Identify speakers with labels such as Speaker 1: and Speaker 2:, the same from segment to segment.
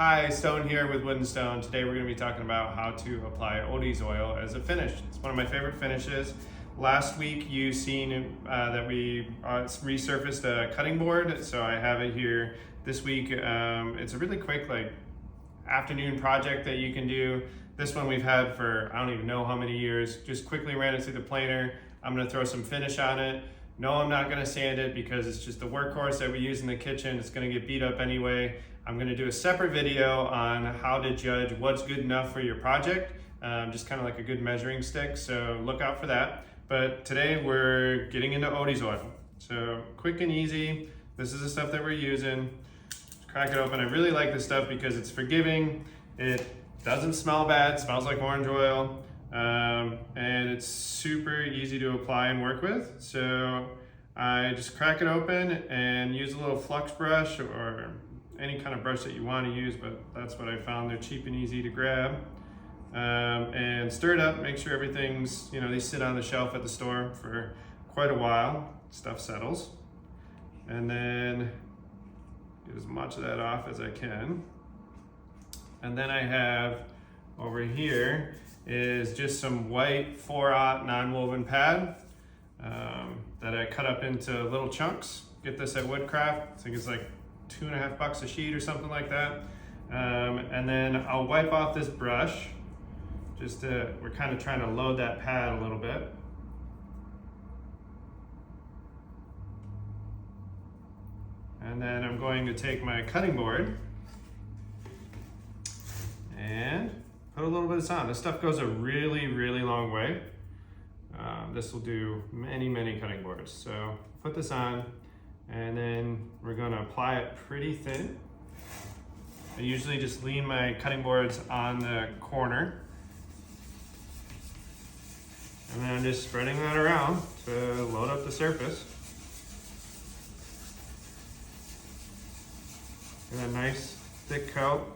Speaker 1: Hi, Stoane here with Wood and Stone. Today we're going to be talking about how to apply Odie's oil as a finish. It's one of my favorite finishes. Last week you seen that we resurfaced a cutting board, so I have it here this week. It's a really quick afternoon project that you can do. This one we've had for I don't even know how many years. Just quickly ran it through the planer. I'm going to throw some finish on it. No, I'm not going to sand it because it's just a workhorse that we use in the kitchen. It's going to get beat up anyway. I'm going to do a separate video on how to judge what's good enough for your project, just kind of like a good measuring stick, so look out for that. But today we're getting into Odie's oil. So quick and easy, this is the stuff that we're using. Just crack it open. I really like this stuff because it's forgiving, it doesn't smell bad, it smells like orange oil, and it's super easy to apply and work with. So I just crack it open and use a little flux brush or any kind of brush that you want to use, but that's what I found. They're cheap and easy to grab. And stir it up, make sure everything's, they sit on the shelf at the store for quite a while. Stuff settles. And then get as much of that off as I can. And then I have over here is just some white 4/0 non-woven pad that I cut up into little chunks. Get this at Woodcraft. I think it's like $2.50 a sheet or something like that. And then I'll wipe off this brush. We're kind of trying to load that pad a little bit. And then I'm going to take my cutting board and put a little bit of this on. This stuff goes a really, really long way. This will do many, many cutting boards. So put this on, and then we're going to apply it pretty thin. I usually just lean my cutting boards on the corner, and then I'm just spreading that around to load up the surface. And a nice thick coat.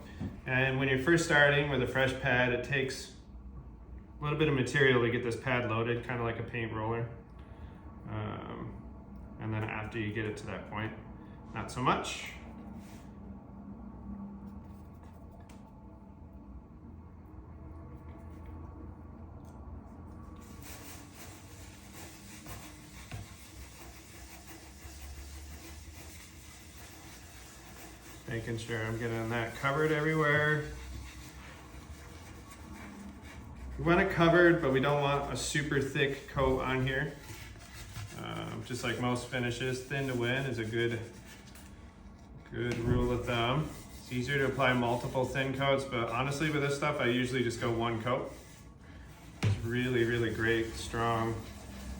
Speaker 1: And when you're first starting with a fresh pad, it takes a little bit of material to get this pad loaded, kind of like a paint roller. And then after you get it to that point, not so much. Making sure I'm getting that covered everywhere. We want it covered, but we don't want a super thick coat on here. Just like most finishes, thin to win is a good rule of thumb. It's easier to apply multiple thin coats, but honestly with this stuff, I usually just go one coat. It's really, really great, strong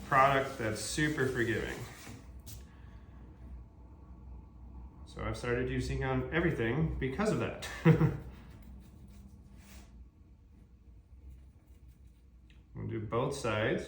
Speaker 1: product that's super forgiving. So I've started using on everything because of that. We'll do both sides.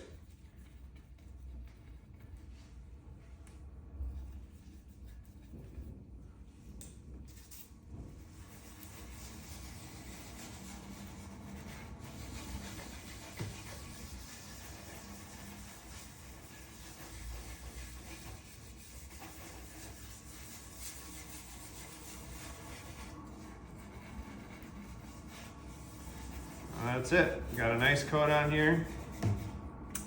Speaker 1: That's it. Got a nice coat on here.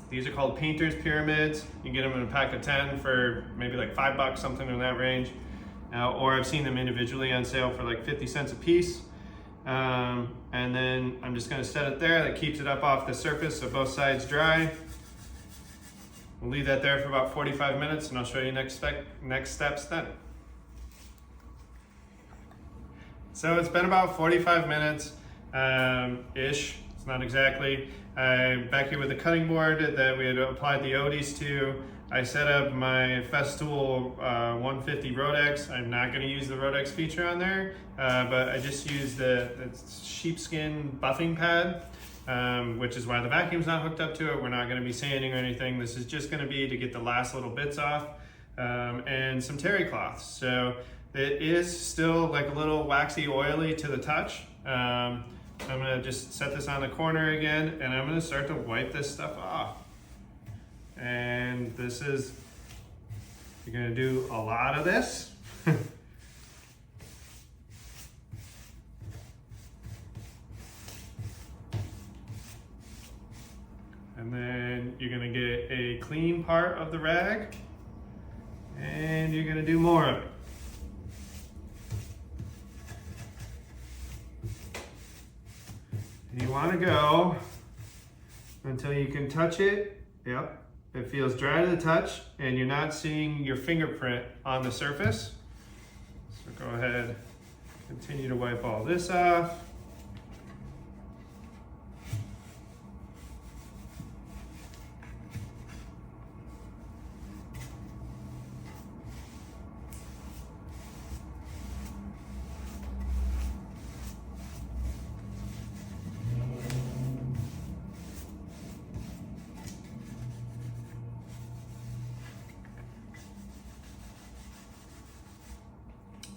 Speaker 1: These are called painter's pyramids. You can get them in a pack of 10 for maybe like $5, something in that range. Or I've seen them individually on sale for like 50 cents a piece. And then I'm just gonna set it there. That keeps it up off the surface so both sides dry. We'll leave that there for about 45 minutes and I'll show you next steps then. So it's been about 45 minutes ish. It's not exactly. I'm back here with the cutting board that we had applied the Odies to. I set up my Festool 150 Rodex. I'm not going to use the Rodex feature on there, but I just used the sheepskin buffing pad, which is why the vacuum's not hooked up to it. We're not going to be sanding or anything. This is just going to be to get the last little bits off, and some terry cloths. So it is still like a little waxy oily to the touch. I'm gonna just set this on the corner again, and I'm gonna start to wipe this stuff off. And this is, you're gonna do a lot of this. And then you're gonna get a clean part of the rag and you're gonna do more of it. And you wanna go until you can touch it. Yep, it feels dry to the touch and you're not seeing your fingerprint on the surface. So go ahead, continue to wipe all this off.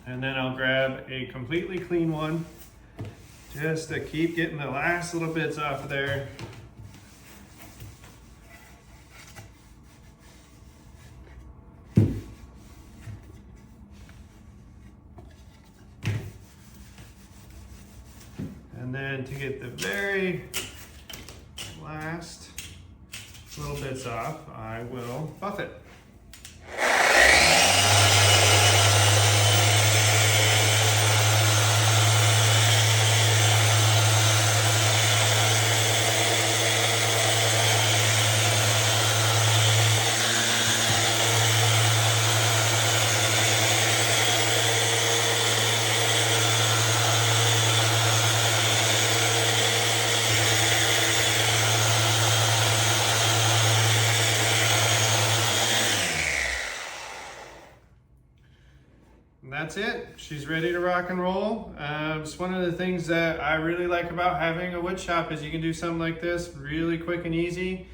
Speaker 1: And then I'll grab a completely clean one just to keep getting the last little bits off of there. And then to get the very last little bits off, I will buff it. And that's it. She's ready to rock and roll. It's one of the things that I really like about having a wood shop is you can do something like this really quick and easy,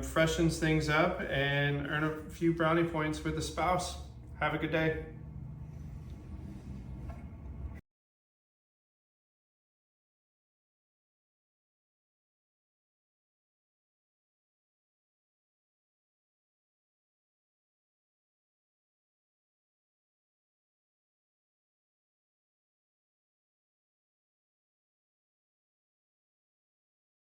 Speaker 1: freshens things up, and earn a few brownie points with a spouse. Have a good day.